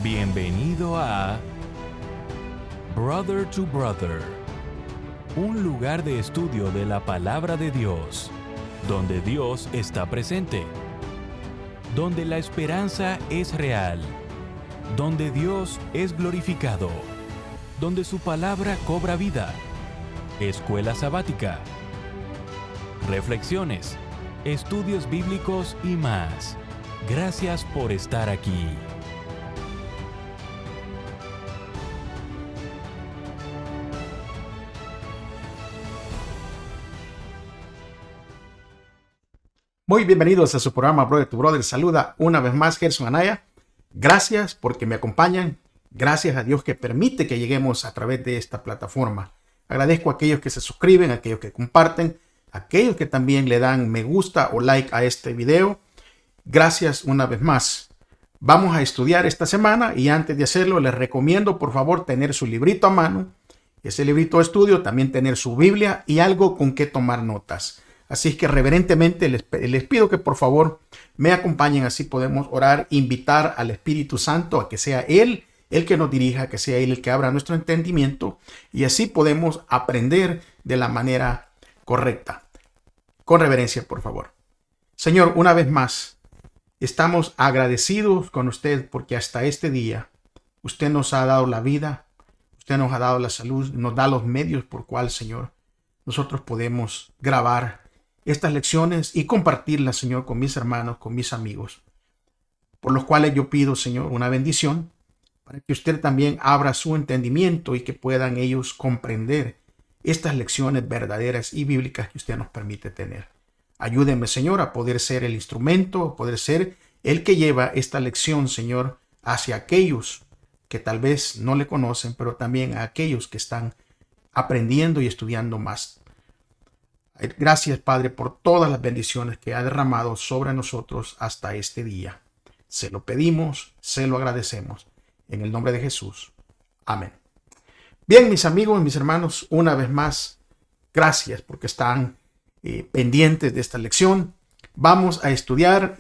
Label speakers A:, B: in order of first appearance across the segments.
A: Bienvenido a Brother to Brother, un lugar de estudio de la palabra de Dios, donde Dios está presente, donde la esperanza es real, donde Dios es glorificado, donde su palabra cobra vida. Escuela sabática, reflexiones, estudios bíblicos y más. Gracias por estar aquí.
B: Muy bienvenidos a su programa Brother to Brother. Saluda una vez más Gerson Anaya. Gracias porque me acompañan. Gracias a Dios que permite que lleguemos a través de esta plataforma. Agradezco a aquellos que se suscriben, a aquellos que comparten, a aquellos que también le dan me gusta o like a este video. Gracias una vez más. Vamos a estudiar esta semana y antes de hacerlo les recomiendo por favor tener su librito a mano. Ese librito de estudio, también tener su Biblia y algo con que tomar notas. Así que reverentemente les pido que por favor me acompañen, así podemos orar, invitar al Espíritu Santo a que sea Él el que nos dirija, que sea Él el que abra nuestro entendimiento y así podemos aprender de la manera correcta. Con reverencia, por favor. Señor, una vez más, estamos agradecidos con usted porque hasta este día usted nos ha dado la vida, usted nos ha dado la salud, nos da los medios por cual, Señor, nosotros podemos grabar estas lecciones y compartirlas, Señor, con mis hermanos, con mis amigos, por los cuales yo pido, Señor, una bendición para que usted también abra su entendimiento y que puedan ellos comprender estas lecciones verdaderas y bíblicas que usted nos permite tener. Ayúdeme, Señor, a poder ser el instrumento, a poder ser el que lleva esta lección, Señor, hacia aquellos que tal vez no le conocen, pero también a aquellos que están aprendiendo y estudiando más. Gracias, Padre, por todas las bendiciones que ha derramado sobre nosotros hasta este día. Se lo pedimos, se lo agradecemos. En el nombre de Jesús. Amén. Bien, mis amigos, mis hermanos, una vez más, gracias porque están pendientes de esta lección. Vamos a estudiar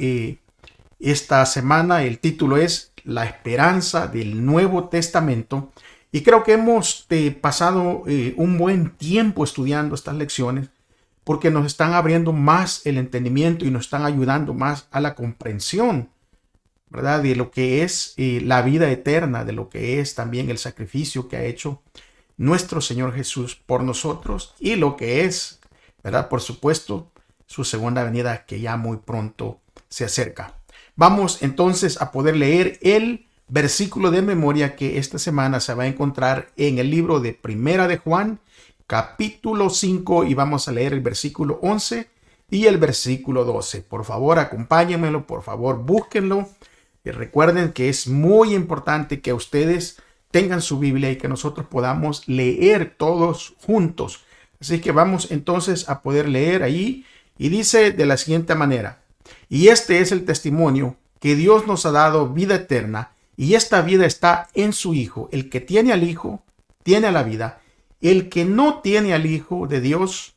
B: esta semana. El título es La esperanza del Nuevo Testamento. Y creo que hemos pasado un buen tiempo estudiando estas lecciones, porque nos están abriendo más el entendimiento y nos están ayudando más a la comprensión, ¿verdad? De lo que es la vida eterna, de lo que es también el sacrificio que ha hecho nuestro Señor Jesús por nosotros y lo que es, ¿verdad? Por supuesto, su segunda venida que ya muy pronto se acerca. Vamos entonces a poder leer el versículo de memoria que esta semana se va a encontrar en el libro de Primera de Juan, capítulo 5, y vamos a leer el versículo 11 y el versículo 12. Por favor, acompáñenmelo, por favor, búsquenlo. Y recuerden que es muy importante que ustedes tengan su Biblia y que nosotros podamos leer todos juntos. Así que vamos entonces a poder leer ahí. Y dice de la siguiente manera: y este es el testimonio que Dios nos ha dado vida eterna, y esta vida está en su Hijo. El que tiene al Hijo, tiene a la vida. El que no tiene al Hijo de Dios,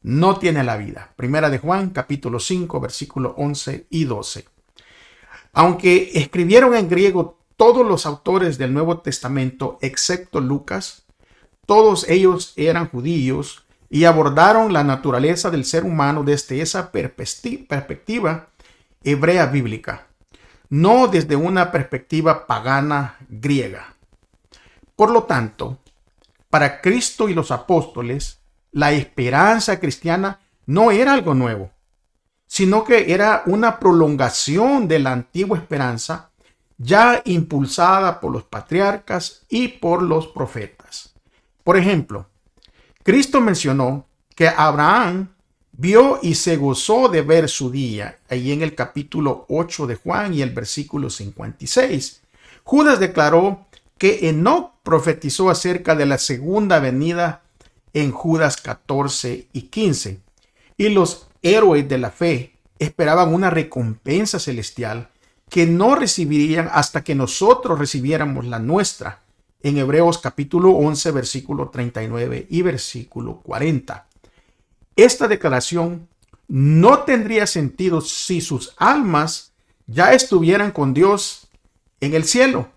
B: no tiene la vida. Primera de Juan, capítulo 5, versículo 11 y 12. Aunque escribieron en griego todos los autores del Nuevo Testamento, excepto Lucas, todos ellos eran judíos y abordaron la naturaleza del ser humano desde esa perspectiva hebrea bíblica, no desde una perspectiva pagana griega. Por lo tanto, para Cristo y los apóstoles, la esperanza cristiana no era algo nuevo, sino que era una prolongación de la antigua esperanza ya impulsada por los patriarcas y por los profetas. Por ejemplo, Cristo mencionó que Abraham vio y se gozó de ver su día, ahí en el capítulo 8 de Juan y el versículo 56. Judas declaró que Enoc profetizó acerca de la segunda venida en Judas 14 y 15. Y los héroes de la fe esperaban una recompensa celestial que no recibirían hasta que nosotros recibiéramos la nuestra, en Hebreos capítulo 11, versículo 39 y versículo 40. Esta declaración no tendría sentido si sus almas ya estuvieran con Dios en el cielo,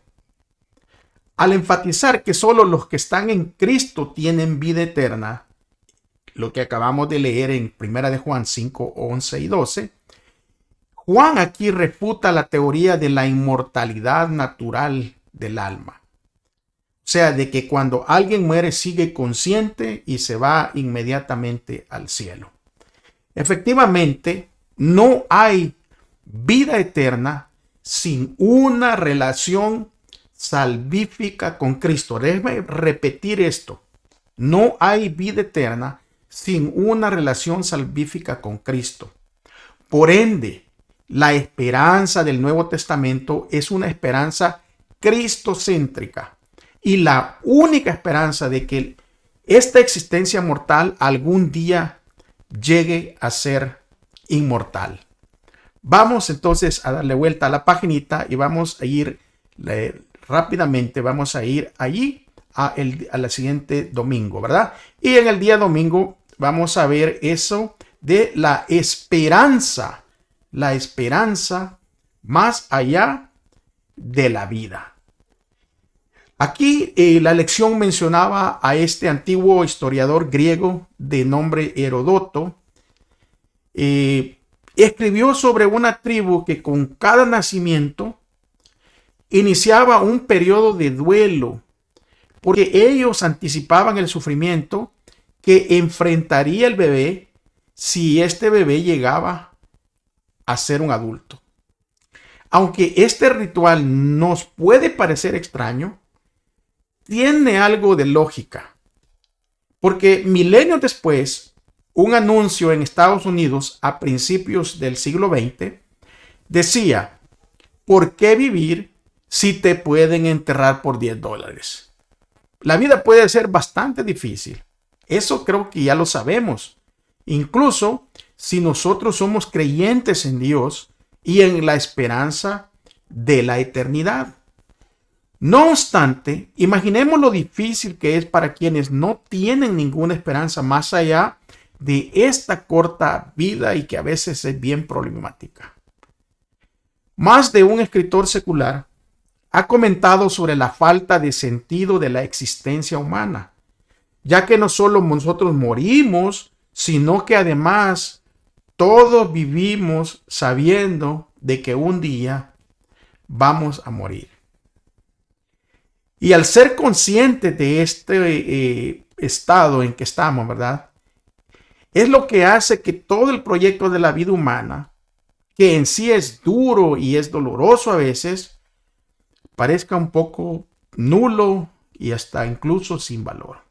B: al enfatizar que solo los que están en Cristo tienen vida eterna, lo que acabamos de leer en 1 de Juan 5, 11 y 12, Juan aquí refuta la teoría de la inmortalidad natural del alma. O sea, de que cuando alguien muere sigue consciente y se va inmediatamente al cielo. Efectivamente, no hay vida eterna sin una relación salvífica con Cristo. Déjeme repetir esto. No hay vida eterna sin una relación salvífica con Cristo. Por ende, la esperanza del Nuevo Testamento es una esperanza cristocéntrica y la única esperanza de que esta existencia mortal algún día llegue a ser inmortal. Vamos entonces a darle vuelta a la paginita y vamos a ir rápidamente, vamos a ir allí a la siguiente domingo, ¿verdad? Y en el día domingo vamos a ver eso de la esperanza más allá de la vida. Aquí la lección mencionaba a este antiguo historiador griego de nombre Heródoto. Escribió sobre una tribu que con cada nacimiento iniciaba un periodo de duelo, porque ellos anticipaban el sufrimiento que enfrentaría el bebé si este bebé llegaba a ser un adulto. Aunque este ritual nos puede parecer extraño, tiene algo de lógica, porque milenios después, un anuncio en Estados Unidos a principios del siglo XX decía: ¿por qué vivir si te pueden enterrar por $10? La vida puede ser bastante difícil. Eso creo que ya lo sabemos. Incluso si nosotros somos creyentes en Dios y en la esperanza de la eternidad. No obstante, imaginemos lo difícil que es para quienes no tienen ninguna esperanza más allá de esta corta vida y que a veces es bien problemática. Más de un escritor secular ha comentado sobre la falta de sentido de la existencia humana, ya que no solo nosotros morimos, sino que además todos vivimos sabiendo de que un día vamos a morir. Y al ser conscientes de este estado en que estamos, ¿verdad? Es lo que hace que todo el proyecto de la vida humana, que en sí es duro y es doloroso a veces, parezca un poco nulo y hasta incluso sin valor.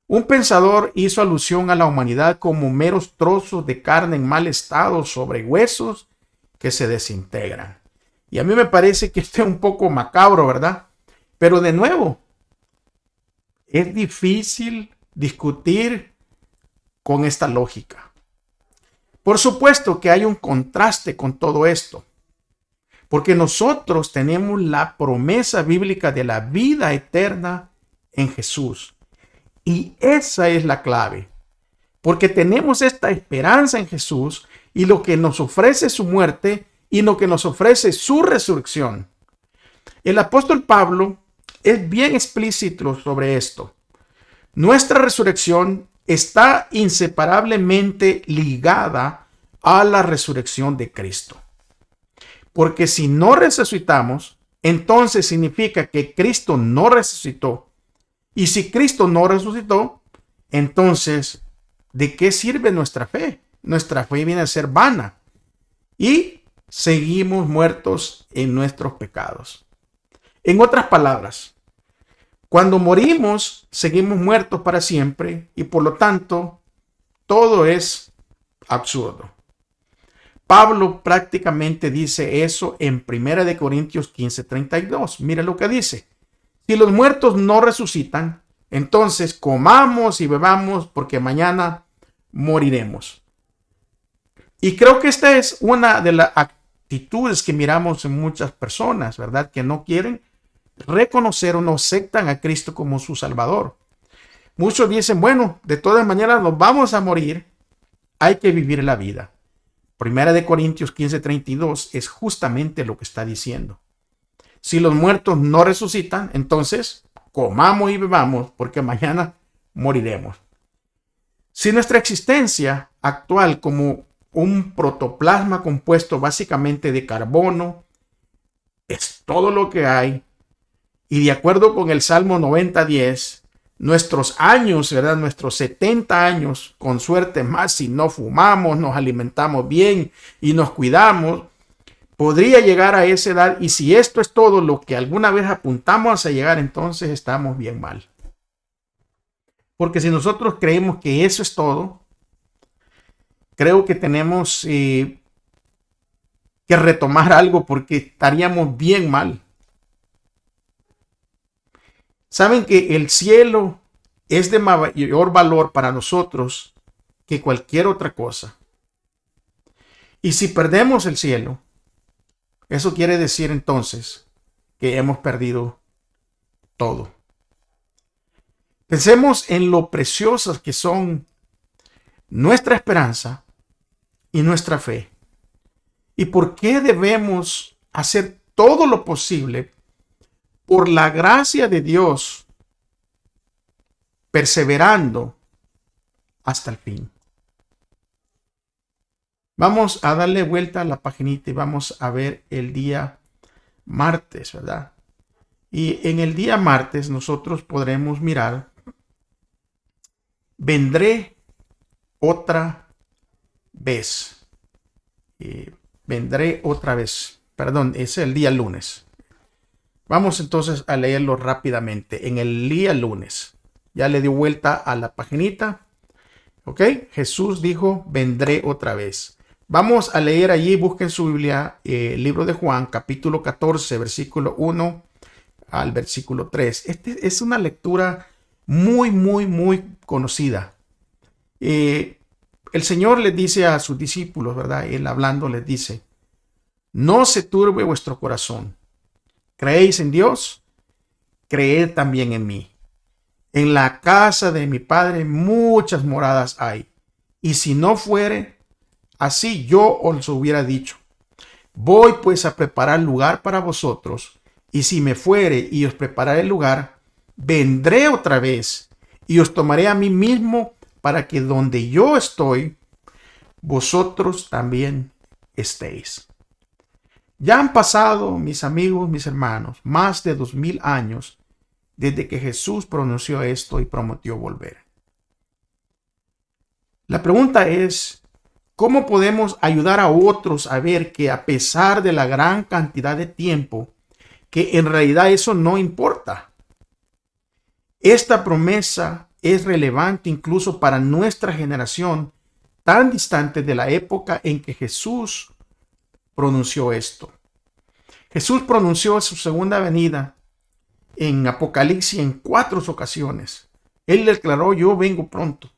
B: Un pensador hizo alusión a la humanidad como meros trozos de carne en mal estado sobre huesos que se desintegran. Y a mí me parece que esto es un poco macabro, ¿verdad? Pero de nuevo, es difícil discutir con esta lógica. Por supuesto que hay un contraste con todo esto, porque nosotros tenemos la promesa bíblica de la vida eterna en Jesús. Y esa es la clave, porque tenemos esta esperanza en Jesús y lo que nos ofrece su muerte y lo que nos ofrece su resurrección. El apóstol Pablo es bien explícito sobre esto. Nuestra resurrección está inseparablemente ligada a la resurrección de Cristo. Porque si no resucitamos, entonces significa que Cristo no resucitó. Y si Cristo no resucitó, entonces, ¿de qué sirve nuestra fe? Nuestra fe viene a ser vana. Y seguimos muertos en nuestros pecados. En otras palabras, cuando morimos, seguimos muertos para siempre y por lo tanto, todo es absurdo. Pablo prácticamente dice eso en 1 Corintios 15:32. Mira lo que dice. Si los muertos no resucitan, entonces comamos y bebamos porque mañana moriremos. Y creo que esta es una de las actitudes que miramos en muchas personas, ¿verdad? Que no quieren reconocer o no aceptan a Cristo como su Salvador. Muchos dicen, bueno, de todas maneras nos vamos a morir, hay que vivir la vida. 1 Corintios 15:32 es justamente lo que está diciendo. Si los muertos no resucitan, entonces comamos y bebamos, porque mañana moriremos. Si nuestra existencia actual como un protoplasma compuesto básicamente de carbono es todo lo que hay, y de acuerdo con el Salmo 90:10, nuestros años, ¿verdad? Nuestros 70 años, con suerte más si no fumamos, nos alimentamos bien y nos cuidamos, podría llegar a esa edad, y si esto es todo lo que alguna vez apuntamos a llegar, entonces estamos bien mal. Porque si nosotros creemos que eso es todo, creo que tenemos que retomar algo, porque estaríamos bien mal. Saben que el cielo es de mayor valor para nosotros que cualquier otra cosa. Y si perdemos el cielo, eso quiere decir entonces que hemos perdido todo. Pensemos en lo preciosas que son nuestra esperanza y nuestra fe. ¿Y por qué debemos hacer todo lo posible por la gracia de Dios, perseverando hasta el fin? Vamos a darle vuelta a la paginita y vamos a ver el día martes, ¿verdad? Y en el día martes nosotros podremos mirar, vendré otra vez. Vendré otra vez. Perdón, es el día lunes. Vamos entonces a leerlo rápidamente. En el día lunes, ya le di vuelta a la paginita. ¿Ok? Jesús dijo, vendré otra vez. Vamos a leer allí, busquen su Biblia, el libro de Juan, capítulo 14, versículo 1 al versículo 3. Este es una lectura muy conocida. El Señor les dice a sus discípulos, ¿verdad? Él hablando les dice, no se turbe vuestro corazón. ¿Creéis en Dios? Creed también en mí. En la casa de mi Padre muchas moradas hay. Y si no fuere así, yo os hubiera dicho. Voy pues a preparar lugar para vosotros. Y si me fuere y os prepararé el lugar, vendré otra vez y os tomaré a mí mismo, para que donde yo estoy, vosotros también estéis. Ya han pasado, mis amigos, mis hermanos, más de 2000 años desde que Jesús pronunció esto y prometió volver. La pregunta es, ¿cómo podemos ayudar a otros a ver que a pesar de la gran cantidad de tiempo, que en realidad eso no importa? Esta promesa es relevante incluso para nuestra generación tan distante de la época en que Jesús pronunció esto. Jesús pronunció su segunda venida en Apocalipsis en 4 ocasiones. Él declaró, yo vengo pronto.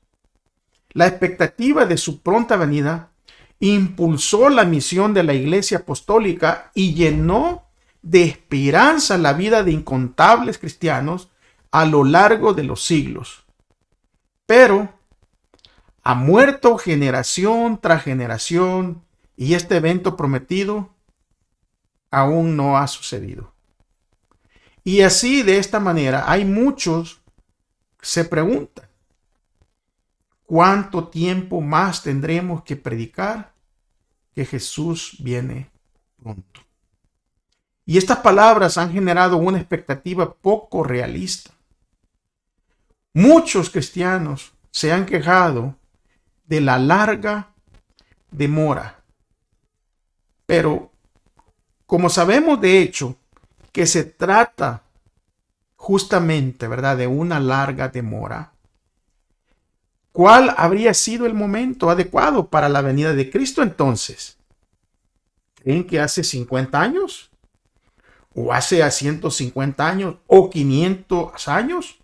B: La expectativa de su pronta venida impulsó la misión de la Iglesia Apostólica y llenó de esperanza la vida de incontables cristianos a lo largo de los siglos. Pero ha muerto generación tras generación y este evento prometido aún no ha sucedido. Y así, de esta manera, hay muchos que se preguntan, ¿cuánto tiempo más tendremos que predicar que Jesús viene pronto? Y estas palabras han generado una expectativa poco realista. Muchos cristianos se han quejado de la larga demora. Pero como sabemos de hecho que se trata justamente, ¿verdad?, de una larga demora, ¿cuál habría sido el momento adecuado para la venida de Cristo entonces? ¿Creen que hace 50 años? ¿O hace 150 años? ¿O 500 años?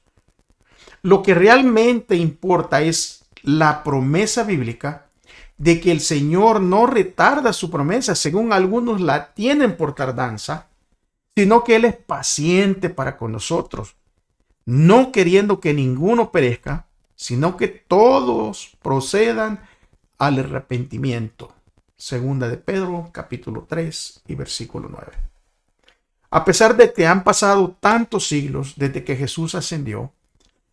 B: Lo que realmente importa es la promesa bíblica de que el Señor no retarda su promesa, según algunos la tienen por tardanza, sino que Él es paciente para con nosotros, no queriendo que ninguno perezca, sino que todos procedan al arrepentimiento. Segunda de Pedro, capítulo 3 y versículo 9. A pesar de que han pasado tantos siglos desde que Jesús ascendió,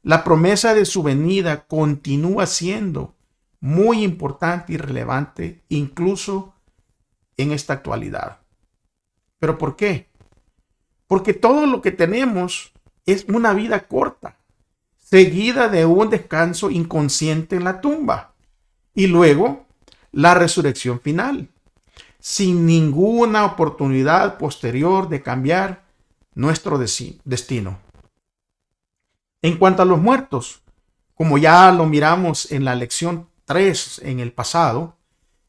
B: la promesa de su venida continúa siendo muy importante y relevante, incluso en esta actualidad. ¿Pero por qué? Porque todo lo que tenemos es una vida corta, seguida de un descanso inconsciente en la tumba y luego la resurrección final, sin ninguna oportunidad posterior de cambiar nuestro destino. En cuanto a los muertos, como ya lo miramos en la lección 3 en el pasado,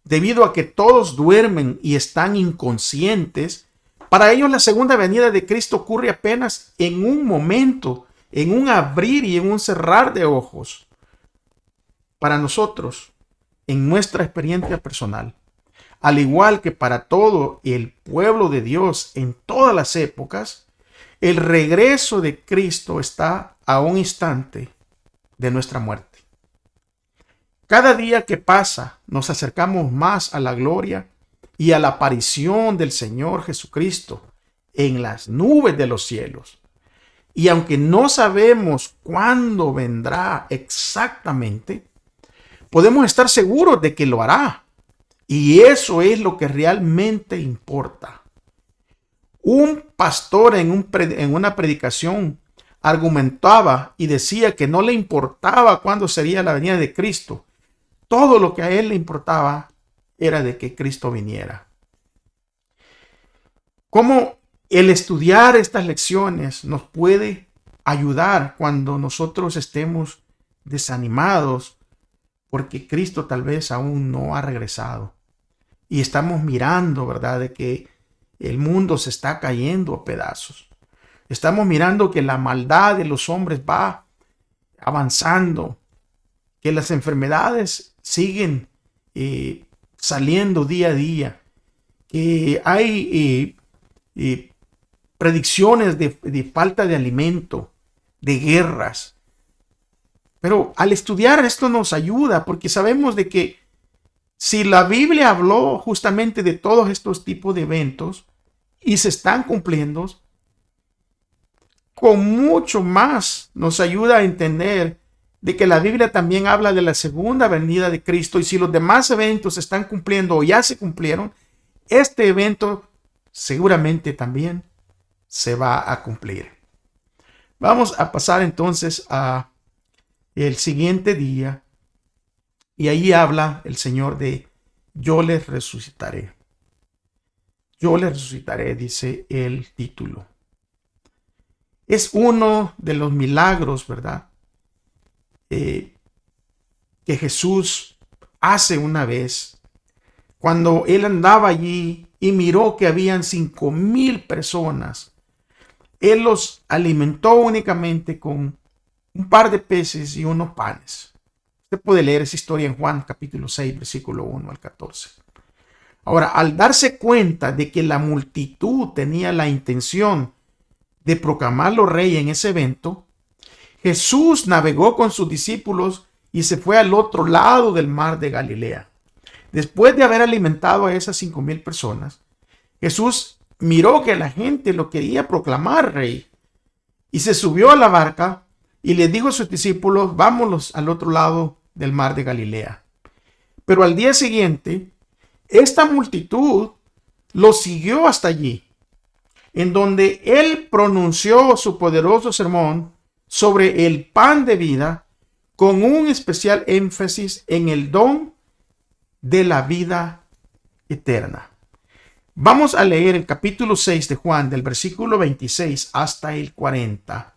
B: debido a que todos duermen y están inconscientes, para ellos la segunda venida de Cristo ocurre apenas en un momento, en un abrir y en un cerrar de ojos. Para nosotros, en nuestra experiencia personal, al igual que para todo el pueblo de Dios en todas las épocas, el regreso de Cristo está a un instante de nuestra muerte. Cada día que pasa, nos acercamos más a la gloria y a la aparición del Señor Jesucristo en las nubes de los cielos. Y aunque no sabemos cuándo vendrá exactamente, podemos estar seguros de que lo hará. Y eso es lo que realmente importa. Un pastor en una predicación argumentaba y decía que no le importaba cuándo sería la venida de Cristo. Todo lo que a él le importaba era de que Cristo viniera. ¿Cómo el estudiar estas lecciones nos puede ayudar cuando nosotros estemos desanimados porque Cristo tal vez aún no ha regresado? Y estamos mirando, ¿verdad?, de que el mundo se está cayendo a pedazos. Estamos mirando que la maldad de los hombres va avanzando, que las enfermedades siguen saliendo día a día, que hay predicciones de falta de alimento, de guerras. Pero al estudiar esto nos ayuda porque sabemos de que si la Biblia habló justamente de todos estos tipos de eventos y se están cumpliendo, con mucho más nos ayuda a entender de que la Biblia también habla de la segunda venida de Cristo, y si los demás eventos se están cumpliendo o ya se cumplieron, este evento seguramente también se va a cumplir. Vamos a pasar entonces a el siguiente día, y ahí habla el Señor de yo les resucitaré. Yo les resucitaré, dice el título. Es uno de los milagros, ¿verdad?, que Jesús hace una vez cuando él andaba allí y miró que habían 5,000 personas. Él los alimentó únicamente con un par de peces y unos panes. Usted puede leer esa historia en Juan capítulo 6, versículo 1 al 14. Ahora, al darse cuenta de que la multitud tenía la intención de proclamarlo rey en ese evento, Jesús navegó con sus discípulos y se fue al otro lado del mar de Galilea. Después de haber alimentado a esas 5,000 personas, Jesús miró que la gente lo quería proclamar rey y se subió a la barca y le dijo a sus discípulos: vámonos al otro lado del mar de Galilea. Pero al día siguiente, esta multitud lo siguió hasta allí, en donde él pronunció su poderoso sermón sobre el pan de vida, con un especial énfasis en el don de la vida eterna. Vamos a leer el capítulo 6 de Juan, del versículo 26 hasta el 40.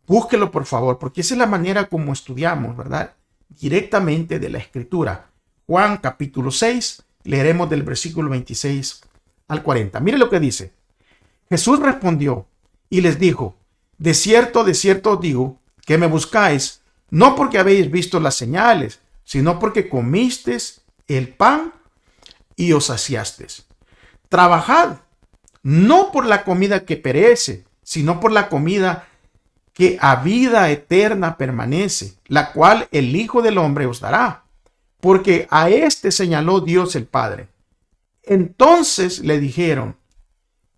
B: Búsquelo, por favor, porque esa es la manera como estudiamos, ¿verdad?, directamente de la Escritura. Juan capítulo 6, leeremos del versículo 26 al 40. Mire lo que dice. Jesús respondió y les dijo: de cierto os digo que me buscáis, no porque habéis visto las señales, sino porque comisteis el pan y os saciasteis. Trabajad, no por la comida que perece, sino por la comida que a vida eterna permanece, la cual el Hijo del Hombre os dará, porque a éste señaló Dios el Padre. Entonces le dijeron: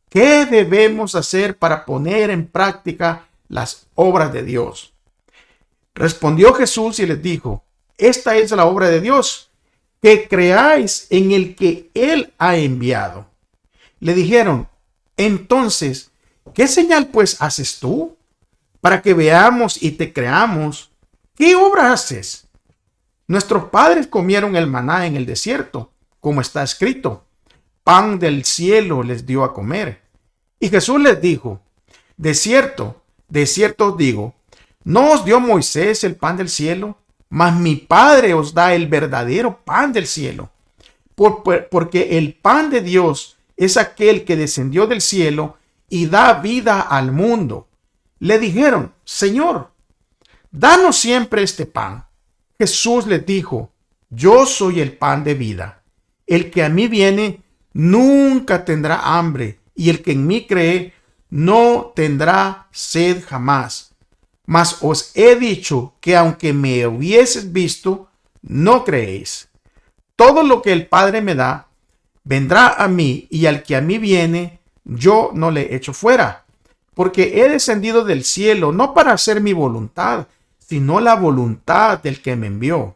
B: ¿qué debemos hacer para poner en práctica las obras de Dios? Respondió Jesús y les dijo, esta es la obra de Dios, que creáis en el que Él ha enviado. Le dijeron, entonces, ¿qué señal pues haces tú? Para que veamos y te creamos. ¿Qué obra haces? Nuestros padres comieron el maná en el desierto, como está escrito. Pan del cielo les dio a comer. Y Jesús les dijo, de cierto os digo, ¿no os dio Moisés el pan del cielo? Mas mi Padre os da el verdadero pan del cielo. Porque el pan de Dios es aquel que descendió del cielo y da vida al mundo. Le dijeron, Señor, danos siempre este pan. Jesús les dijo, yo soy el pan de vida. El que a mí viene nunca tendrá hambre, y el que en mí cree no tendrá sed jamás. Mas os he dicho que aunque me hubieses visto, no creéis. Todo lo que el Padre me da, vendrá a mí, y al que a mí viene, yo no le echo fuera. Porque he descendido del cielo no para hacer mi voluntad, sino la voluntad del que me envió.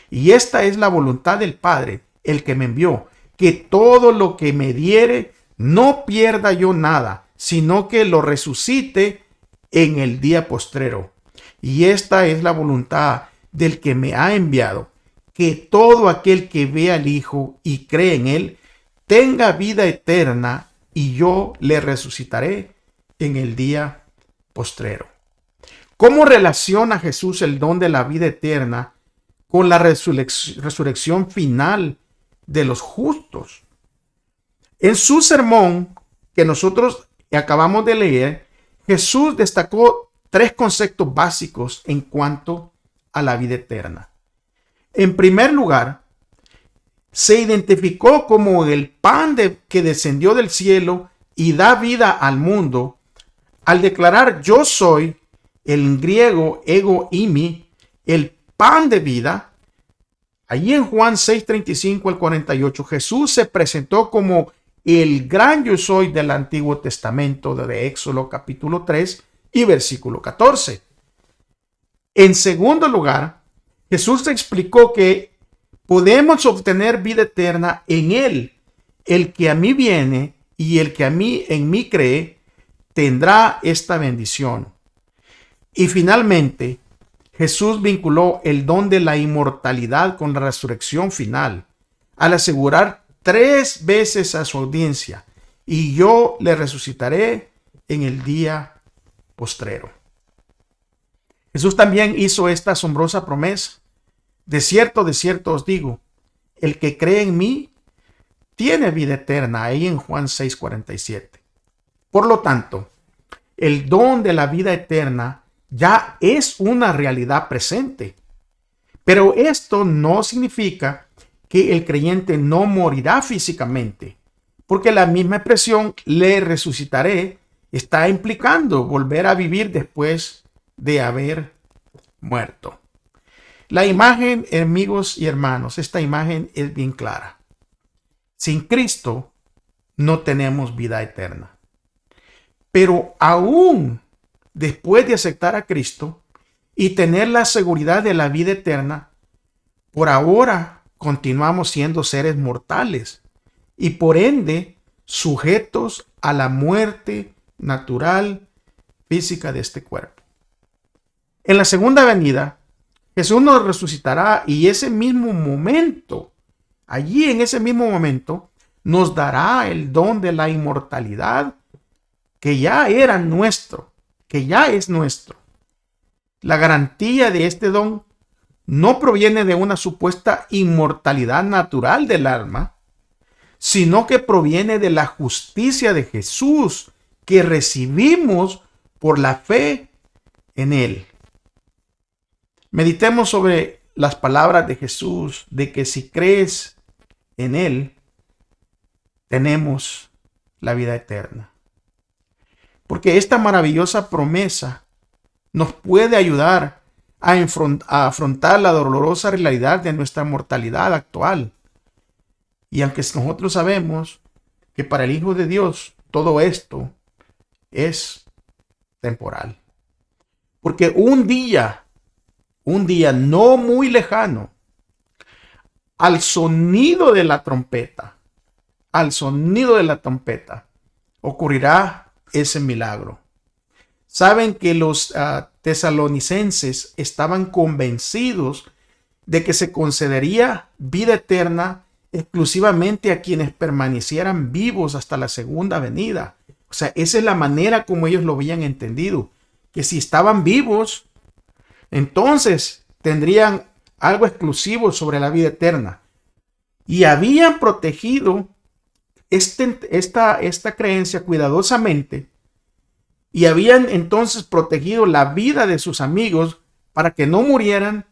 B: Y esta es la voluntad del Padre, el que me envió, que todo lo que me diere, no pierda yo nada, sino que lo resucite en el día postrero. Y esta es la voluntad del que me ha enviado, que todo aquel que ve al Hijo y cree en él, tenga vida eterna, y yo le resucitaré en el día postrero. ¿Cómo relaciona Jesús el don de la vida eterna con la resurrección final de los justos? En su sermón que nosotros acabamos de leer, Jesús destacó 3 conceptos básicos en cuanto a la vida eterna. En primer lugar, se identificó como el pan que descendió del cielo y da vida al mundo, al declarar yo soy, en griego ego eimi, el pan de vida. Allí en Juan 6:35 al 48, Jesús se presentó como el gran yo soy del Antiguo Testamento, de Éxodo capítulo 3 y versículo 14. En segundo lugar, Jesús explicó que podemos obtener vida eterna en Él. El que a mí viene y el que en mí cree, tendrá esta bendición. Y finalmente, Jesús vinculó el don de la inmortalidad con la resurrección final, al asegurar 3 veces a su audiencia, y yo le resucitaré en el día postrero. Jesús también hizo esta asombrosa promesa. De cierto os digo, el que cree en mí tiene vida eterna, ahí en Juan 6:47. Por lo tanto, el don de la vida eterna ya es una realidad presente. Pero esto no significa que el creyente no morirá físicamente, porque la misma expresión le resucitaré está implicando volver a vivir después de haber muerto. La imagen, amigos y hermanos, esta imagen es bien clara. Sin Cristo no tenemos vida eterna. Pero aún después de aceptar a Cristo y tener la seguridad de la vida eterna, por ahora continuamos siendo seres mortales y por ende sujetos a la muerte natural física de este cuerpo. En la segunda venida, Jesús nos resucitará y ese mismo momento, allí en ese mismo momento, nos dará el don de la inmortalidad que ya era nuestro, que ya es nuestro. La garantía de este don no proviene de una supuesta inmortalidad natural del alma, sino que proviene de la justicia de Jesús que recibimos por la fe en Él. Meditemos sobre las palabras de Jesús de que si crees en Él, tenemos la vida eterna. Porque esta maravillosa promesa nos puede ayudar a afrontar la dolorosa realidad de nuestra mortalidad actual. Y aunque nosotros sabemos que para el Hijo de Dios todo esto es temporal. Porque un día no muy lejano, al sonido de la trompeta, ocurrirá ese milagro. Saben que los tesalonicenses estaban convencidos de que se concedería vida eterna exclusivamente a quienes permanecieran vivos hasta la segunda venida. O sea, esa es la manera como ellos lo habían entendido, que si estaban vivos, entonces tendrían algo exclusivo sobre la vida eterna. Y habían protegido esta creencia cuidadosamente, y habían entonces protegido la vida de sus amigos para que no murieran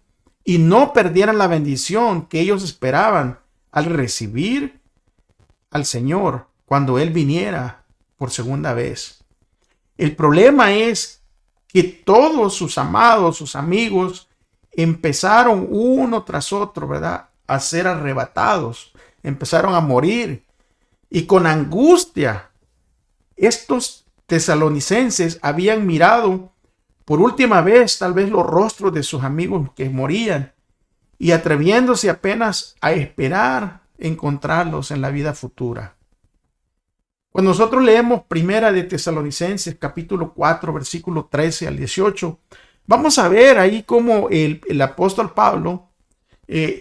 B: y no perdieran la bendición que ellos esperaban al recibir al Señor cuando Él viniera por segunda vez. El problema es que todos sus amados, sus amigos, empezaron uno tras otro, ¿verdad?, a ser arrebatados, empezaron a morir. Y con angustia, estos tesalonicenses habían mirado por última vez tal vez los rostros de sus amigos que morían y atreviéndose apenas a esperar encontrarlos en la vida futura. Cuando nosotros leemos Primera de Tesalonicenses capítulo 4 versículo 13 al 18, vamos a ver ahí cómo el apóstol Pablo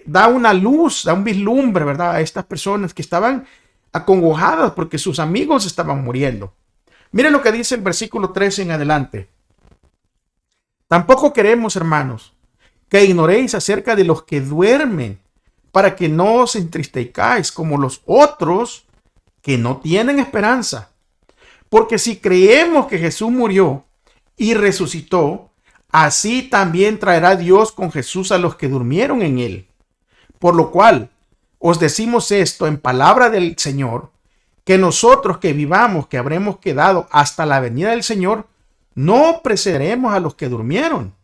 B: da una luz, da un vislumbre, ¿verdad?, a estas personas que estaban acongojadas porque sus amigos estaban muriendo. Miren lo que dice el versículo 13 en adelante. Tampoco queremos, hermanos, que ignoréis acerca de los que duermen, para que no os entristezcáis como los otros que no tienen esperanza. Porque si creemos que Jesús murió y resucitó, así también traerá Dios con Jesús a los que durmieron en él. Por lo cual, os decimos esto en palabra del Señor, que nosotros que vivamos, que habremos quedado hasta la venida del Señor, no precederemos a los que durmieron.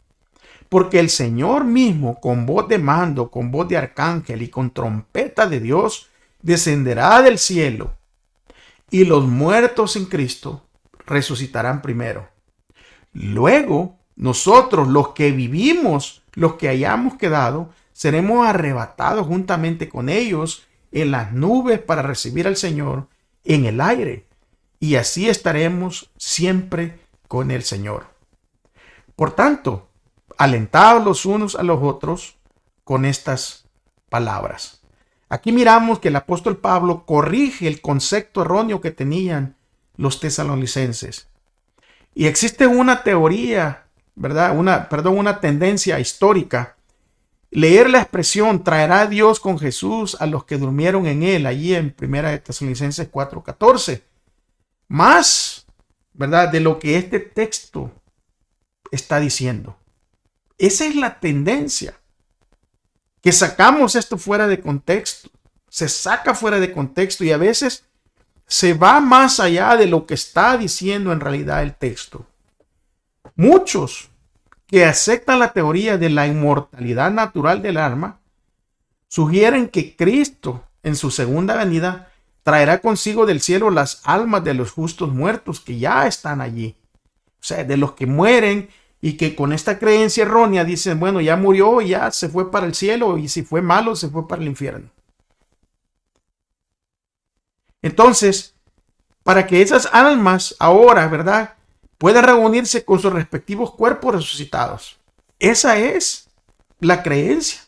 B: Porque el Señor mismo, con voz de mando, con voz de arcángel y con trompeta de Dios, descenderá del cielo, y los muertos en Cristo resucitarán primero. Luego, nosotros, los que vivimos, los que hayamos quedado, seremos arrebatados juntamente con ellos en las nubes para recibir al Señor en el aire, y así estaremos siempre con el Señor. Por tanto, alentados los unos a los otros con estas palabras. Aquí miramos que el apóstol Pablo corrige el concepto erróneo que tenían los tesalonicenses. Y existe una teoría, ¿verdad? Una tendencia histórica. Leer la expresión traerá Dios con Jesús a los que durmieron en él, allí en 1 Tesalonicenses 4:14. Más, ¿verdad?, de lo que este texto está diciendo. Esa es la tendencia. Que sacamos esto fuera de contexto. Se saca fuera de contexto y a veces se va más allá de lo que está diciendo en realidad el texto. Muchos que aceptan la teoría de la inmortalidad natural del alma sugieren que Cristo en su segunda venida traerá consigo del cielo las almas de los justos muertos que ya están allí. O sea, de los que mueren y que con esta creencia errónea dicen, bueno, ya murió, ya se fue para el cielo, y si fue malo, se fue para el infierno. Entonces, para que esas almas ahora, ¿verdad?, puedan reunirse con sus respectivos cuerpos resucitados. Esa es la creencia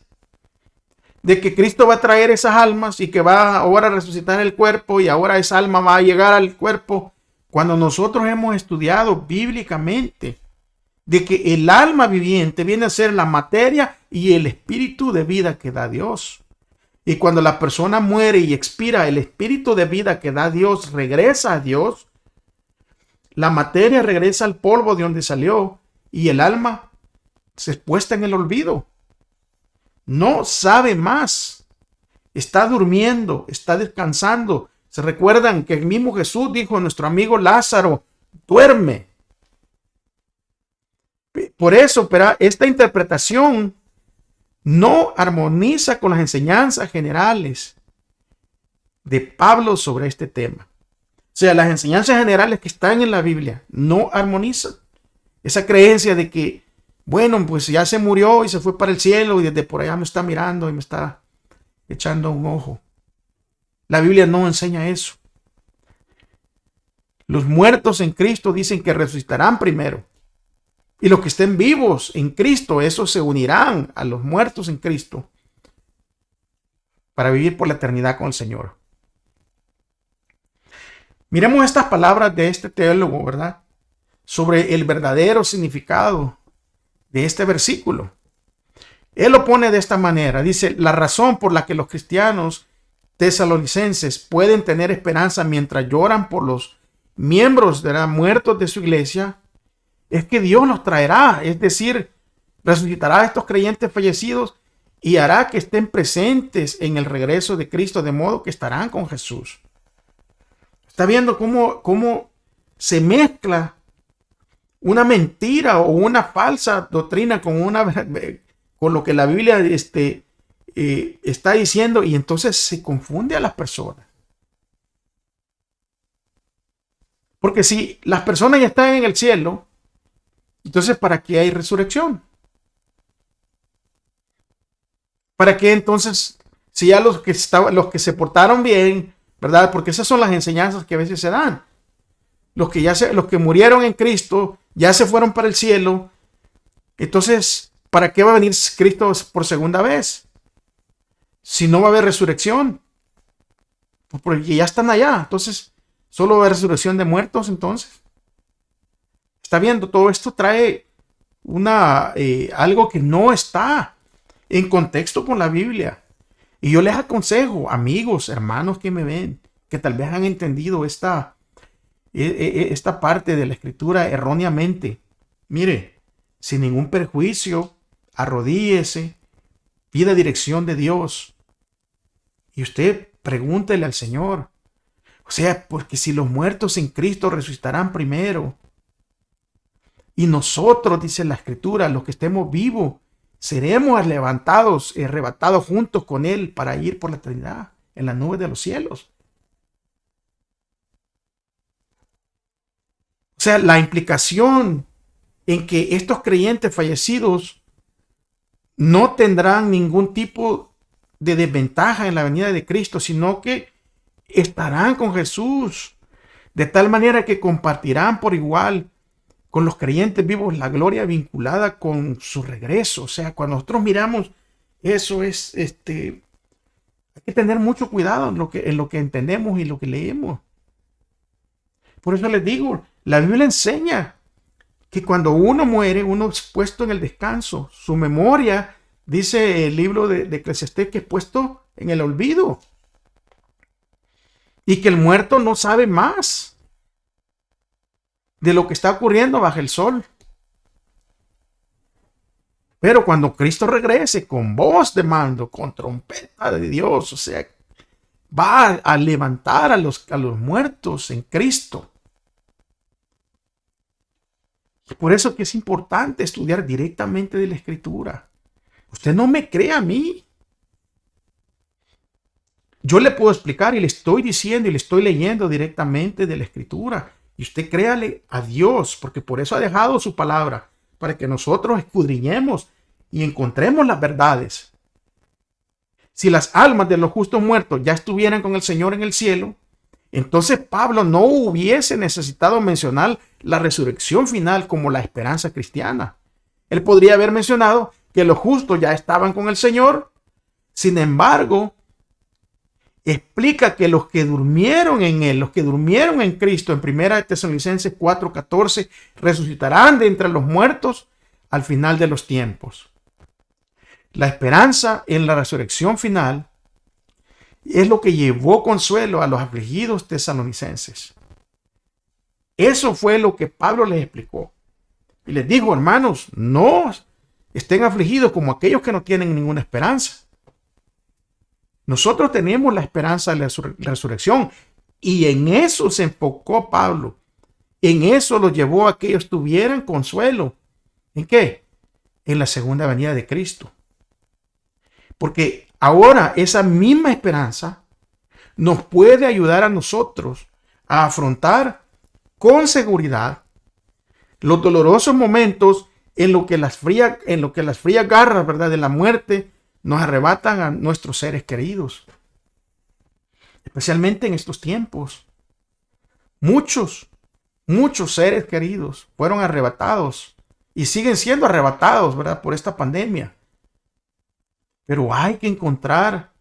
B: de que Cristo va a traer esas almas y que va ahora a resucitar el cuerpo y ahora esa alma va a llegar al cuerpo. Cuando nosotros hemos estudiado bíblicamente de que el alma viviente viene a ser la materia y el espíritu de vida que da Dios. Y cuando la persona muere y expira, el espíritu de vida que da Dios regresa a Dios. La materia regresa al polvo de donde salió y el alma se puesta en el olvido. No sabe más. Está durmiendo, está descansando. Se recuerdan que el mismo Jesús dijo a nuestro amigo Lázaro, duerme. Por eso, pero esta interpretación no armoniza con las enseñanzas generales de Pablo sobre este tema. sea, las enseñanzas generales que están en la Biblia no armonizan. Esa creencia de que, bueno, pues ya se murió y se fue para el cielo y desde por allá me está mirando y me está echando un ojo. La Biblia no enseña eso. Los muertos en Cristo dicen que resucitarán primero. Y los que estén vivos en Cristo, esos se unirán a los muertos en Cristo para vivir por la eternidad con el Señor. Miremos estas palabras de este teólogo, ¿verdad? Sobre el verdadero significado de este versículo. Él lo pone de esta manera. Dice, la razón por la que los cristianos tesalonicenses pueden tener esperanza mientras lloran por los miembros de los muertos de su iglesia es que Dios los traerá, es decir, resucitará a estos creyentes fallecidos y hará que estén presentes en el regreso de Cristo, de modo que estarán con Jesús. Está viendo cómo se mezcla una mentira o una falsa doctrina con lo que la Biblia está diciendo, y entonces se confunde a las personas. Porque si las personas ya están en el cielo, entonces ¿para qué hay resurrección? ¿Para qué entonces, si ya los que se portaron bien, ¿verdad? Porque esas son las enseñanzas que a veces se dan. Los que murieron en Cristo ya se fueron para el cielo. Entonces, ¿para qué va a venir Cristo por segunda vez? Si no va a haber resurrección. Porque ya están allá. Entonces, ¿solo va a haber resurrección de muertos entonces? Está viendo, todo esto trae algo que no está en contexto con la Biblia. Y yo les aconsejo, amigos, hermanos que me ven, que tal vez han entendido esta parte de la Escritura erróneamente. Mire, sin ningún perjuicio, arrodíllese, pida dirección de Dios. Y usted pregúntele al Señor. O sea, porque si los muertos en Cristo resucitarán primero, y nosotros, dice la Escritura, los que estemos vivos, seremos arrebatados juntos con Él para ir por la eternidad en las nubes de los cielos. O sea, la implicación en que estos creyentes fallecidos no tendrán ningún tipo de desventaja en la venida de Cristo, sino que estarán con Jesús, de tal manera que compartirán por igual con los creyentes vivos la gloria vinculada con su regreso. O sea, cuando nosotros miramos eso hay que tener mucho cuidado en lo que entendemos y lo que leemos. Por eso les digo, la Biblia enseña que cuando uno muere, uno es puesto en el descanso. Su memoria, dice el libro de Eclesiastés, que es puesto en el olvido. Y que el muerto no sabe más de lo que está ocurriendo bajo el sol. Pero cuando Cristo regrese con voz de mando, con trompeta de Dios, o sea, va a levantar a los muertos en Cristo. Y por eso que es importante estudiar directamente de la Escritura. Usted no me cree a mí. Yo le puedo explicar y le estoy diciendo y le estoy leyendo directamente de la Escritura. Y usted créale a Dios, porque por eso ha dejado su palabra, para que nosotros escudriñemos y encontremos las verdades. Si las almas de los justos muertos ya estuvieran con el Señor en el cielo, entonces Pablo no hubiese necesitado mencionar la resurrección final como la esperanza cristiana. Él podría haber mencionado que los justos ya estaban con el Señor. Sin embargo, explica que los que durmieron en Él, los que durmieron en Cristo, en 1 Tesalonicenses 4:14, resucitarán de entre los muertos al final de los tiempos. La esperanza en la resurrección final es lo que llevó consuelo a los afligidos tesalonicenses. Eso fue lo que Pablo les explicó. Y les dijo, hermanos, no estén afligidos como aquellos que no tienen ninguna esperanza. Nosotros tenemos la esperanza de la resurrección, y en eso se enfocó Pablo. En eso lo llevó a que ellos tuvieran consuelo. ¿En qué? En la segunda venida de Cristo. Porque ahora esa misma esperanza nos puede ayudar a nosotros a afrontar con seguridad los dolorosos momentos en lo que las frías garras, ¿verdad?, de la muerte nos arrebatan a nuestros seres queridos. Especialmente en estos tiempos. Muchos seres queridos fueron arrebatados y siguen siendo arrebatados, ¿verdad?, por esta pandemia. Pero hay que encontrar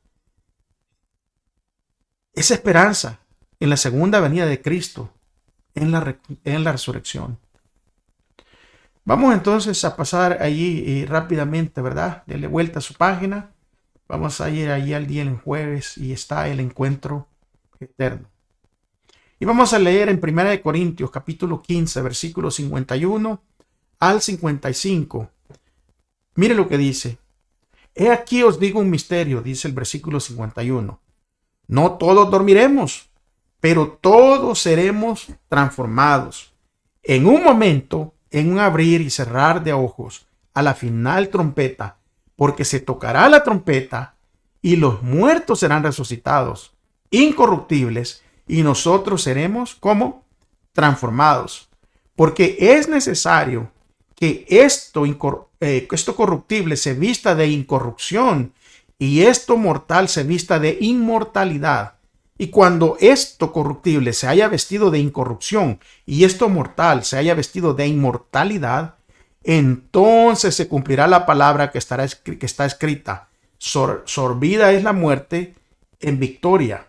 B: esa esperanza en la segunda venida de Cristo, en la resurrección. Vamos entonces a pasar allí rápidamente, ¿verdad? Dele vuelta a su página. Vamos a ir allí al día del jueves y está el encuentro eterno. Y vamos a leer en 1 Corintios capítulo 15, versículos 51 al 55. Mire lo que dice. He aquí os digo un misterio, dice el versículo 51. No todos dormiremos, pero todos seremos transformados. En un momento, en un abrir y cerrar de ojos, a la final trompeta, porque se tocará la trompeta y los muertos serán resucitados, incorruptibles, y nosotros seremos, ¿cómo? Transformados. Porque es necesario que esto corruptible se vista de incorrupción y esto mortal se vista de inmortalidad. Y cuando esto corruptible se haya vestido de incorrupción y esto mortal se haya vestido de inmortalidad, entonces se cumplirá la palabra que está escrita. Sorbida es la muerte en victoria.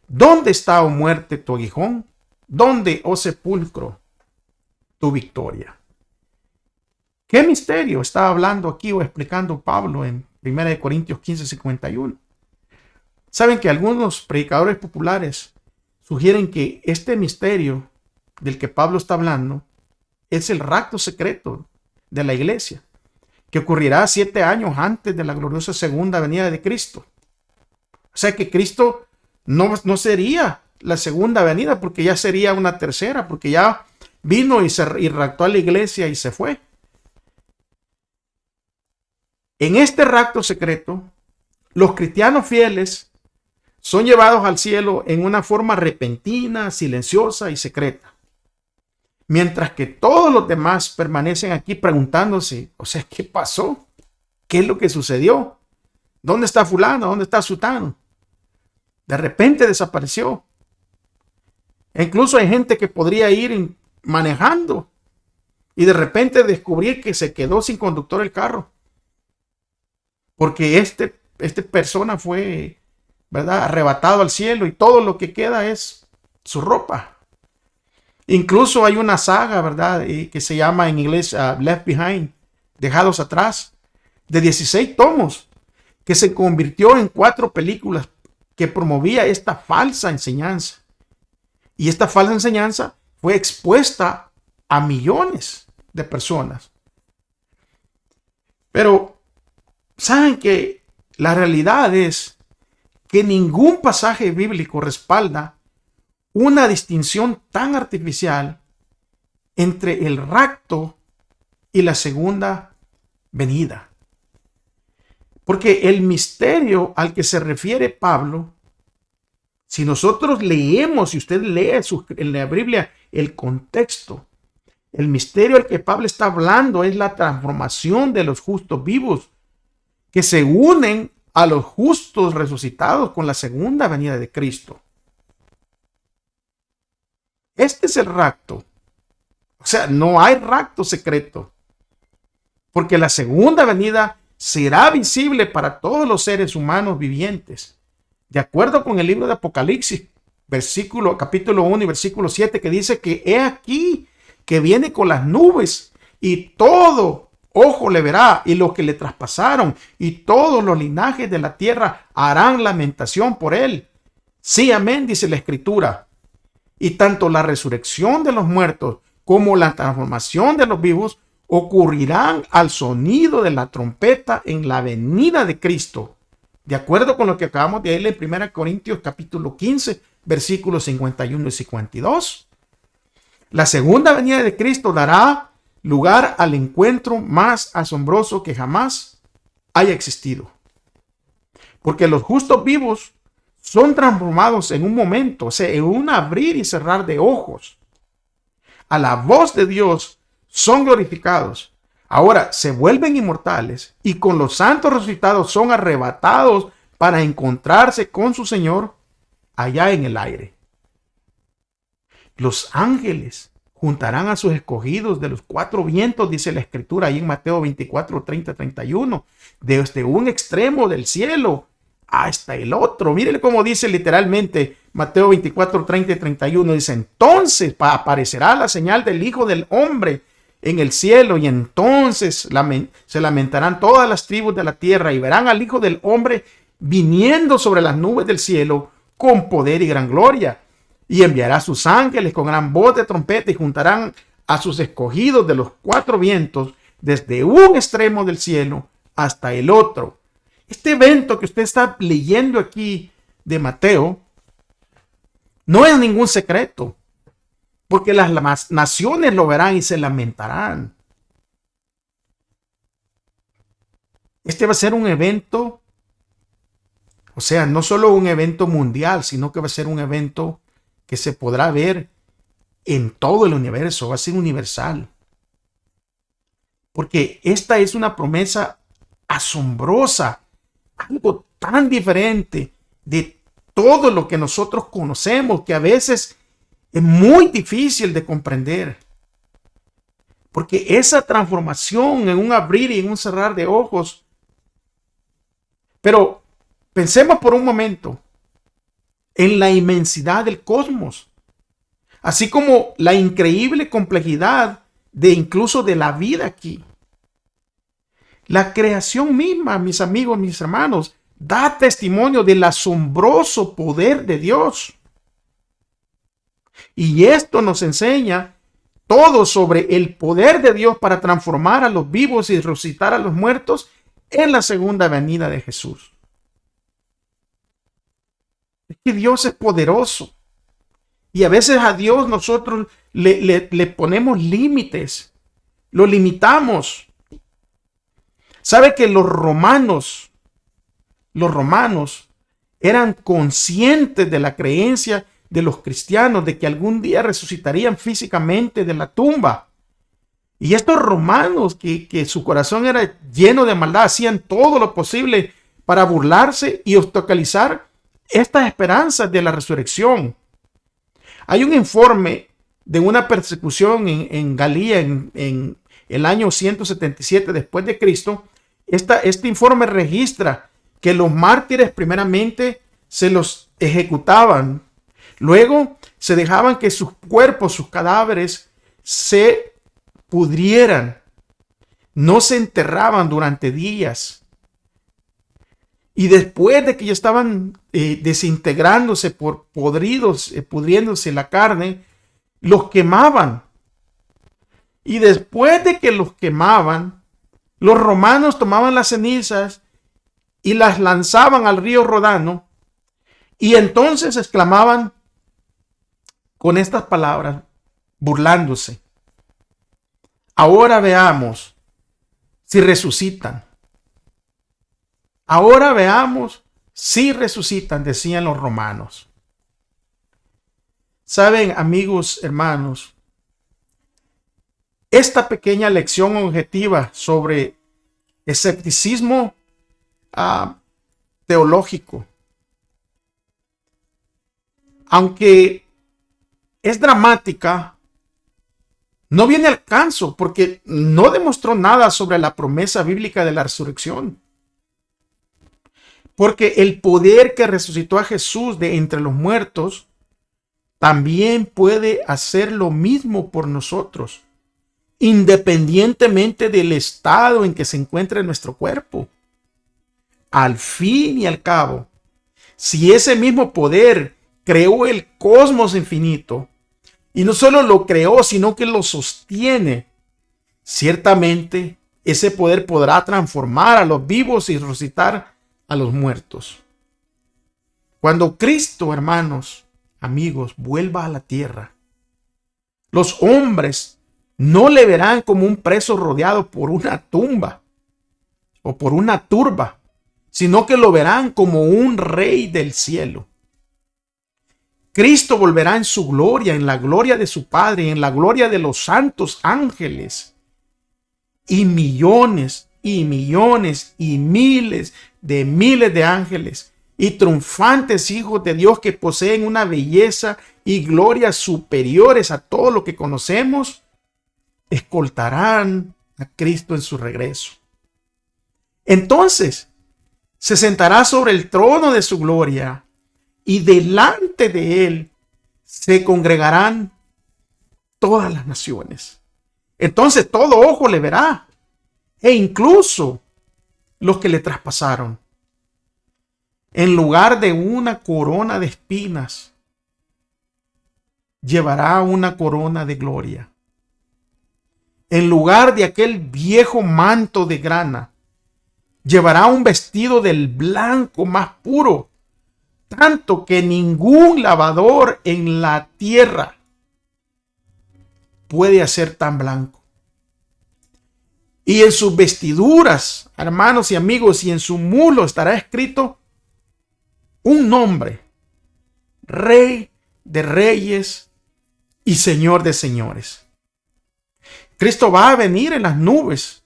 B: ¿Dónde está, oh muerte, tu aguijón? ¿Dónde, oh sepulcro, tu victoria? ¿Qué misterio está hablando aquí o explicando Pablo en 1 Corintios 15, 51? Saben que algunos predicadores populares sugieren que este misterio del que Pablo está hablando es el rapto secreto de la iglesia, que ocurrirá 7 años antes de la gloriosa segunda venida de Cristo. O sea que Cristo no sería la segunda venida, porque ya sería una tercera, porque ya vino y raptó a la iglesia y se fue. En este rapto secreto, los cristianos fieles son llevados al cielo en una forma repentina, silenciosa y secreta. Mientras que todos los demás permanecen aquí preguntándose, o sea, ¿qué pasó? ¿Qué es lo que sucedió? ¿Dónde está fulano? ¿Dónde está sutano? De repente desapareció. E incluso hay gente que podría ir manejando y de repente descubrir que se quedó sin conductor el carro. Porque esta persona fue, ¿verdad?, arrebatado al cielo y todo lo que queda es su ropa. Incluso hay una saga, ¿verdad?, que se llama en inglés Left Behind, Dejados Atrás, de 16 tomos, que se convirtió en 4 películas que promovía esta falsa enseñanza. Y esta falsa enseñanza fue expuesta a millones de personas. Pero, ¿saben que la realidad es que ningún pasaje bíblico respalda una distinción tan artificial entre el rapto y la segunda venida? Porque el misterio al que se refiere Pablo, si nosotros leemos, si usted lee en la Biblia el contexto, el misterio al que Pablo está hablando es la transformación de los justos vivos, que se unen a los justos resucitados con la segunda venida de Cristo. Este es el rapto. O sea, no hay rapto secreto, porque la segunda venida será visible para todos los seres humanos vivientes. De acuerdo con el libro de Apocalipsis, capítulo 1 y versículo 7, que dice que he aquí que viene con las nubes y todo ojo le verá, y los que le traspasaron y todos los linajes de la tierra harán lamentación por él. Sí, amén, dice la Escritura. Y tanto la resurrección de los muertos como la transformación de los vivos ocurrirán al sonido de la trompeta en la venida de Cristo. De acuerdo con lo que acabamos de leer en 1 Corintios capítulo 15, versículos 51 y 52. La segunda venida de Cristo dará lugar al encuentro más asombroso que jamás haya existido. Porque los justos vivos son transformados en un momento, o sea, en un abrir y cerrar de ojos. A la voz de Dios son glorificados. Ahora se vuelven inmortales y con los santos resucitados son arrebatados para encontrarse con su Señor allá en el aire. Los ángeles juntarán a sus escogidos de los cuatro vientos, dice la Escritura ahí en Mateo 24, 30, 31, desde un extremo del cielo hasta el otro. Miren cómo dice literalmente Mateo 24, 30 y 31. Dice, entonces aparecerá la señal del Hijo del Hombre en el cielo, y entonces se lamentarán todas las tribus de la tierra y verán al Hijo del Hombre viniendo sobre las nubes del cielo con poder y gran gloria. Y enviará a sus ángeles con gran voz de trompeta y juntarán a sus escogidos de los cuatro vientos desde un extremo del cielo hasta el otro. Este evento que usted está leyendo aquí de Mateo no es ningún secreto, porque las naciones lo verán y se lamentarán. Este va a ser un evento, o sea, no solo un evento mundial, sino que va a ser un evento que se podrá ver en todo el universo, va a ser universal. Porque esta es una promesa asombrosa, algo tan diferente de todo lo que nosotros conocemos, que a veces es muy difícil de comprender. Porque esa transformación en un abrir y en un cerrar de ojos. Pero pensemos por un momento en la inmensidad del cosmos, así como la increíble complejidad de incluso de la vida aquí. La creación misma, mis amigos, mis hermanos, da testimonio del asombroso poder de Dios. Y esto nos enseña todo sobre el poder de Dios para transformar a los vivos y resucitar a los muertos en la segunda venida de Jesús. Es que Dios es poderoso. Y a veces a Dios nosotros le ponemos límites. Lo limitamos. ¿Sabe que los romanos eran conscientes de la creencia de los cristianos de que algún día resucitarían físicamente de la tumba? Y estos romanos que su corazón era lleno de maldad, hacían todo lo posible para burlarse y obstaculizar estas esperanzas de la resurrección. Hay un informe de una persecución en Galía en el año 177 después de Cristo. Este informe registra que los mártires primeramente se los ejecutaban. Luego se dejaban que sus cuerpos, sus cadáveres, se pudrieran. No se enterraban durante días. Y después de que ya estaban desintegrándose por pudriéndose la carne, los quemaban. Y después de que los quemaban, los romanos tomaban las cenizas y las lanzaban al río Ródano. Y entonces exclamaban con estas palabras, burlándose: ahora veamos si resucitan. Ahora veamos si resucitan, decían los romanos. Saben, amigos, hermanos, esta pequeña lección objetiva sobre escepticismo teológico, aunque es dramática, no viene al caso porque no demostró nada sobre la promesa bíblica de la resurrección. Porque el poder que resucitó a Jesús de entre los muertos también puede hacer lo mismo por nosotros, independientemente del estado en que se encuentre nuestro cuerpo. Al fin y al cabo, si ese mismo poder creó el cosmos infinito, y no solo lo creó, sino que lo sostiene, ciertamente ese poder podrá transformar a los vivos y resucitar a los muertos. Cuando Cristo, hermanos, amigos, vuelva a la tierra, los hombres no le verán como un preso rodeado por una tumba o por una turba, sino que lo verán como un rey del cielo. Cristo volverá en su gloria, en la gloria de su Padre, en la gloria de los santos ángeles. Y millones y millones y miles de ángeles y triunfantes hijos de Dios que poseen una belleza y gloria superiores a todo lo que conocemos, escoltarán a Cristo en su regreso. Entonces se sentará sobre el trono de su gloria y delante de él se congregarán todas las naciones. Entonces todo ojo le verá, e incluso los que le traspasaron. En lugar de una corona de espinas, llevará una corona de gloria. En lugar de aquel viejo manto de grana, llevará un vestido del blanco más puro, tanto que ningún lavador en la tierra puede hacer tan blanco. Y en sus vestiduras, hermanos y amigos, y en su muslo estará escrito un nombre: Rey de Reyes y Señor de Señores. Cristo va a venir en las nubes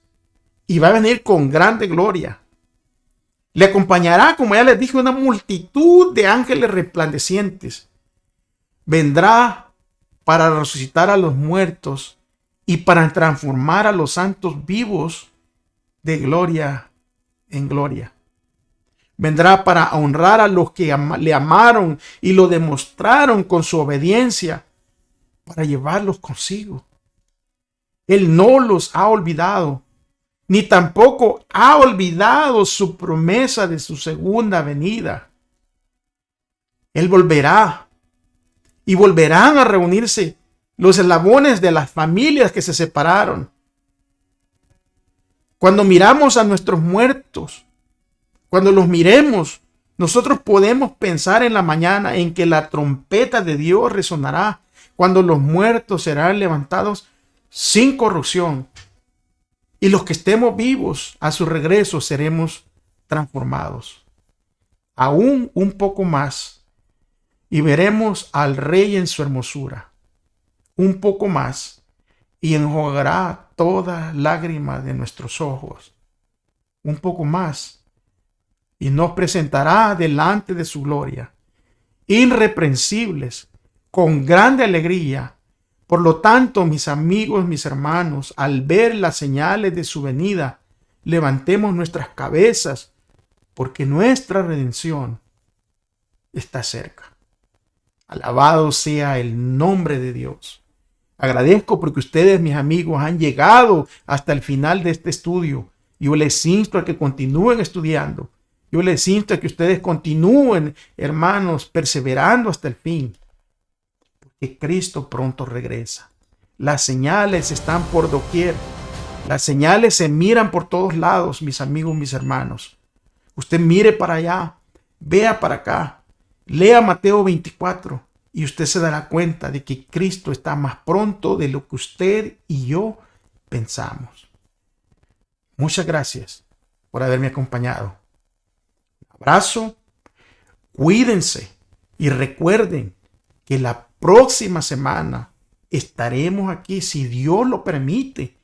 B: y va a venir con grande gloria. Le acompañará, como ya les dije, una multitud de ángeles resplandecientes. Vendrá para resucitar a los muertos y para transformar a los santos vivos de gloria en gloria. Vendrá para honrar a los que le amaron y lo demostraron con su obediencia, para llevarlos consigo. Él no los ha olvidado, ni tampoco ha olvidado su promesa de su segunda venida. Él volverá y volverán a reunirse los eslabones de las familias que se separaron. Cuando miramos a nuestros muertos, cuando los miremos, nosotros podemos pensar en la mañana en que la trompeta de Dios resonará, cuando los muertos serán levantados sin corrupción, y los que estemos vivos a su regreso seremos transformados. Aún un poco más, y veremos al Rey en su hermosura. Un poco más, y enjugará toda lágrima de nuestros ojos. Un poco más, y nos presentará delante de su gloria, irreprensibles, con grande alegría. Por lo tanto, mis amigos, mis hermanos, al ver las señales de su venida, levantemos nuestras cabezas, porque nuestra redención está cerca. Alabado sea el nombre de Dios. Agradezco porque ustedes, mis amigos, han llegado hasta el final de este estudio. Yo les insto a que continúen estudiando. Yo les insto a que ustedes continúen, hermanos, perseverando hasta el fin. Que Cristo pronto regresa. Las señales están por doquier. Las señales se miran por todos lados, mis amigos, mis hermanos. Usted mire para allá, vea para acá, lea Mateo 24 y usted se dará cuenta de que Cristo está más pronto de lo que usted y yo pensamos. Muchas gracias por haberme acompañado. Un abrazo, cuídense y recuerden que la próxima semana estaremos aquí, si Dios lo permite,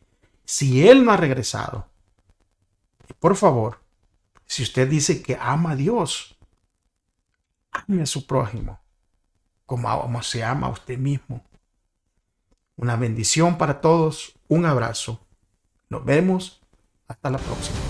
B: si Él no ha regresado. Y por favor, si usted dice que ama a Dios, ame a su prójimo como se ama a usted mismo. Una bendición para todos, un abrazo. Nos vemos hasta la próxima.